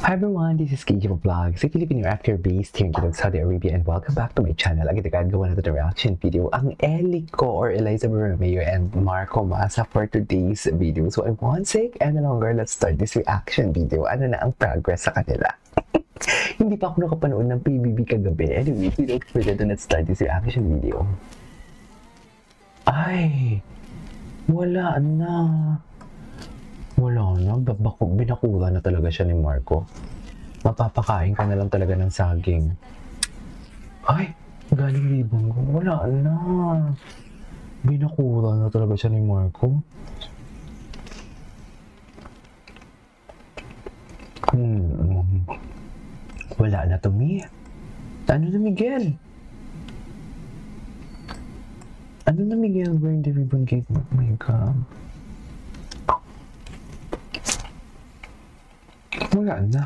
Hi everyone, this is KJ Vlogs, a Filipino actor based here in Saudi Arabia, and welcome back to my channel. Again, gawa na ito na reaction video ang Elico or Eliza Romeo and Marco Masa for today's video. So I won't take any longer, let's start this reaction video. Ano na ang progress sa kanila? Hindi pa ako nakapanood ng PBB kagabi. Anyway, without further ado, let's start this reaction video. Ay, wala na. Wala na, binakura na talaga siya ni Marco. Mapapakain ka na lang talaga ng saging. Ay, galing ribong ko. Wala na. Binakura na talaga siya ni Marco. Wala na to, Mi. Ano na, Miguel? Ano na, Miguel? Wearing the ribbon cake. Oh my God. Wala na.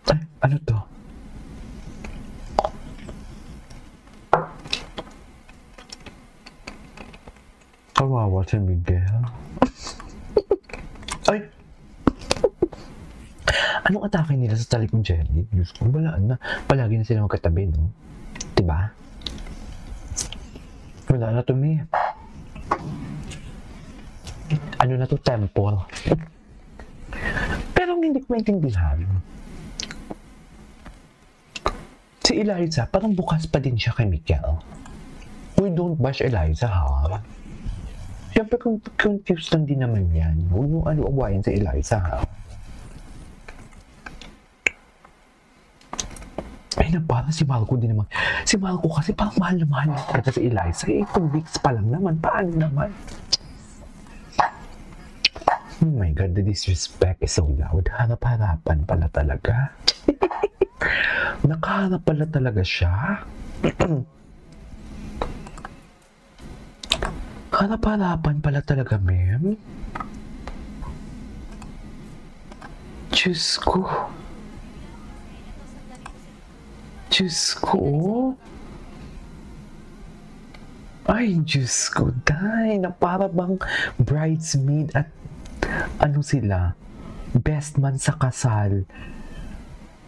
Ay, ano to? Kawawa si Miguel. Ay! Anong atake nila sa talik ng jelly? Diyos ko, wala na. Palagi na sila magkatabi, no? Diba? Wala na to, Mi. Ano na to, temple? Pero hindi ko maintindihan. Si Eliza, parang bukas pa din siya kay Miguel. We don't bash Eliza, ha? Siyempre, confused lang din naman yan. Huwag mo ano-awayin si Eliza, ha? Ay, na parang si Marco din naman. Si Marco kasi parang mahal na mahal na talaga si Eliza. Eh, 2 weeks pa lang naman. Paano naman? Oh my God, the disrespect is so loud. Harap-harapan pala talaga. Nakaharap pala talaga siya. Harap-harapan pala talaga, ma'am. Diyos ko. Diyos ko. Ay, Diyos ko. Day, na para bang bridesmaid at ano sila, best man sa kasal.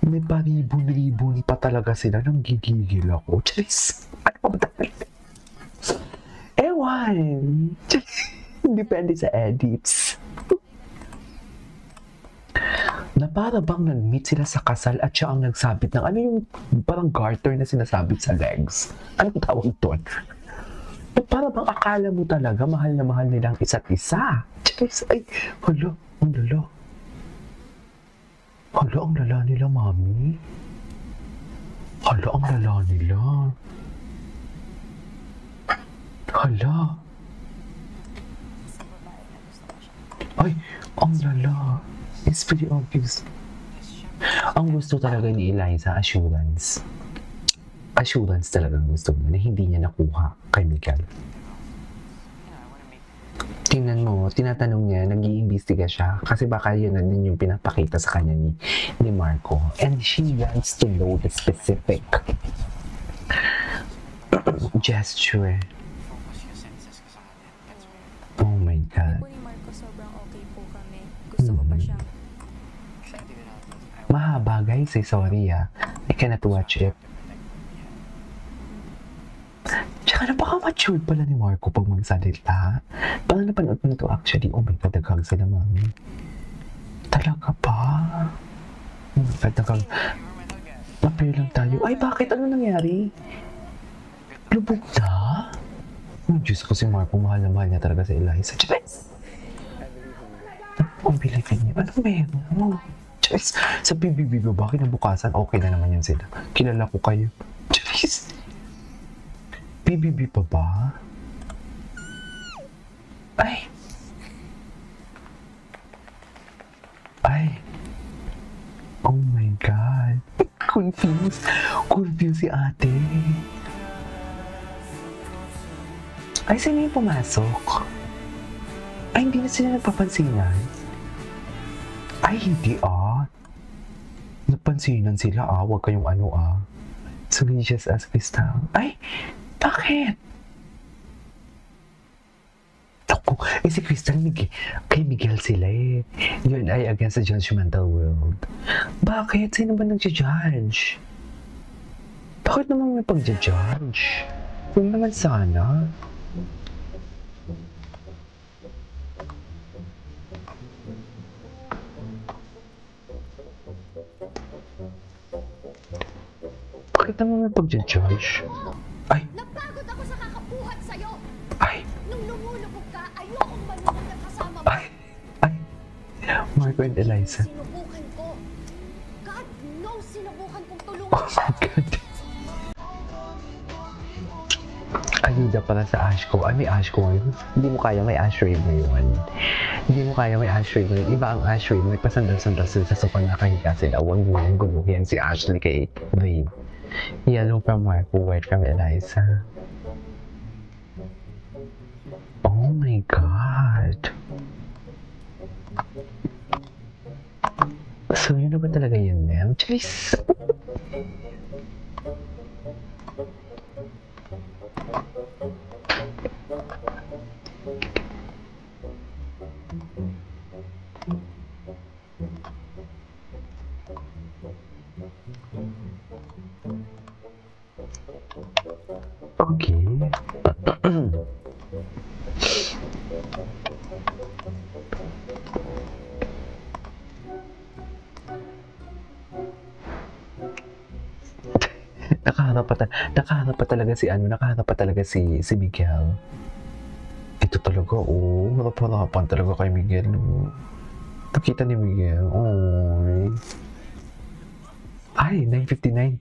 May paribon-ribon pa talaga sila. Nang gigigil ako. Charis, ano pa ba talaga? Ewan. Depende sa edits. Na para bang nag-meet sila sa kasal at siya ang nagsabit ng ano yung parang garter na sinasabit sa legs. Anong tawag doon? Para bang akala mo talaga mahal na mahal nilang isa't isa. Charis, ay, hala, ang lala. Hala, ang lala nila, mami. Hala, ang lala nila. Hala. Ay, ang lala. It's pretty obvious. Ang gusto talaga ni Eliza, assurance. Assurance talagang gusto niya na hindi niya nakuha kay Miguel. Tingnan mo, tinatanong niya, nag-iimbestiga siya kasi baka yun na din yung pinapakita sa kanya ni Marco. And she wants to know the specific gesture. Oh my God. Sobrang okay po kami. Gusto ko pa siya. Mahaba, guys. Sorry, I cannot watch it. Tsaka napaka-matured pala ni Marco pag magsalita. Parang napanood mo na to actually. Oh my God, daghang sila, mami. Talaga pa? Oh my God, daghang. Mapayo lang tayo. Ay, bakit? Ano nangyari? Lubog na? Oh, Diyos ko, si Marco, mahal na mahal niya talaga sa Eliza. Diyos! Ang bilipin niya. Ano meron? Diyos! Sa PBB ba? Kinabukasan, okay na naman yan sila. Kilala ko kayo. Diyos! PBB pa ba? Ay! Ay! Oh my God! Confused! Confused si ate! Ay, sino yung pumasok? Ay, hindi na sila nagpapansinan? Ay, hindi Napansinan sila Huwag kayong ano So we just ask this time. Ay! Bakit? Eh, si Crystal, kay Miguel sila eh. Yun ay against the judgmental world. Bakit? Sino ba nag-judge? Bakit naman may pag-judge? Huwag naman sana. Bakit naman may pag-judge? Ay! Napagod ako sa kakabuhat sa'yo! Ay! Nung lumulubog ka, ayokong malubog na kasama mo! Ay! Ay! Marco and Eliza. Sinubukan ko! God knows sinubukan kong tulungan Oh my God! Ayuda pala sa Ashko. Ay, may Ashko ngayon. Hindi mo kaya may Ashray ngayon. Hindi mo kaya may Ashray ngayon. Iba ang Ashray mo. Nagpasandal-sandal sila sa sopa na kahiga sila. Huwag mo nang guluhin si Ashley kay Rain. Yellow from Marco, white from Eliza. Oh my God! So, yun na ba talaga yun, ma'am? Charis! Okay. Nakahanap pa talaga si Miguel. Ito talaga, oh. Harap-harapan talaga kay Miguel. Oh. Nakita ni Miguel. Oh. Ay, 9:59.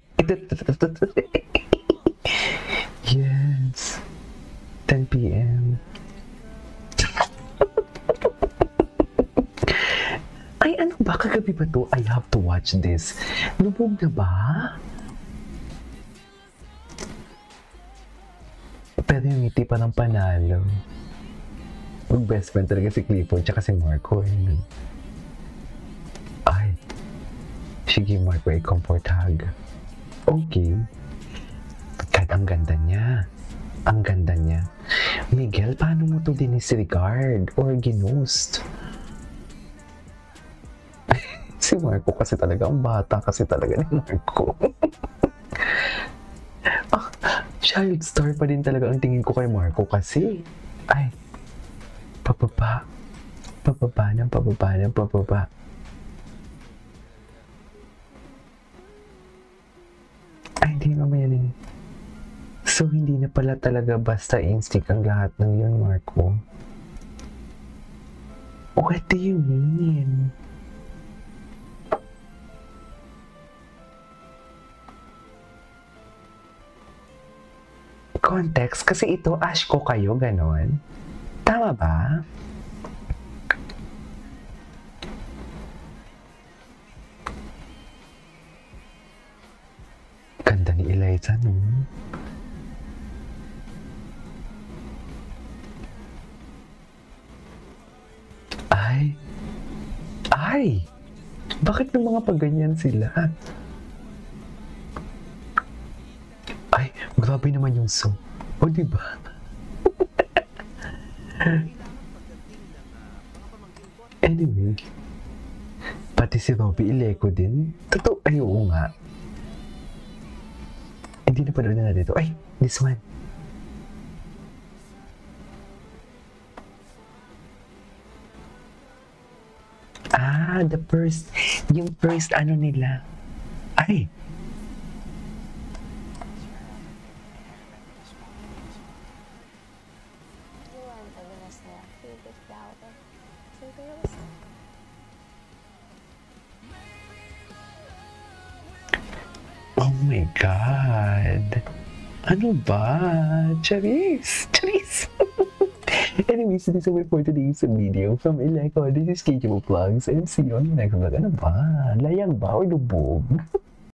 Yes. 10 p.m. Ay, ano ba? Kagabi ba to? I have to watch this. Lubog na ba? Pero yung ngiti pa ng panalo. Mag-best friend talaga si Clifford tsaka si Marco. Ay. Sige, Marco, i-comfort hug. Okay. Kahit ang ganda niya. Ang ganda niya. Miguel, paano mo to dinisregard or ginost? Si Marco kasi talaga, ang bata kasi talaga ni Marco. Child star pa din talaga ang tingin ko kay Marco kasi. Ay, pababa. Pababa. Ay, hindi naman yan eh. So, hindi na pala talaga basta instinct ang lahat ng yun, Marco. What do you mean? Context, kasi ito, Ashko kayo, ganon. Tama ba? Ganda ni Eliza, no? Ay! Bakit ng mga pagganyan sila? Ay, grabe naman yung song. O, diba? Anyway, pati si Robby Ileco din. Totoo, ay oo nga. Hindi na panood na dito. Ay, this one. Ah, yung first ano nila. Ay! Oh my God! Ano ba? Charis! Anyways, this is it for today's video. From Ileco, this is KJ Vlogs, and see you on the next vlog. Ano ba? Layang ba o lubog?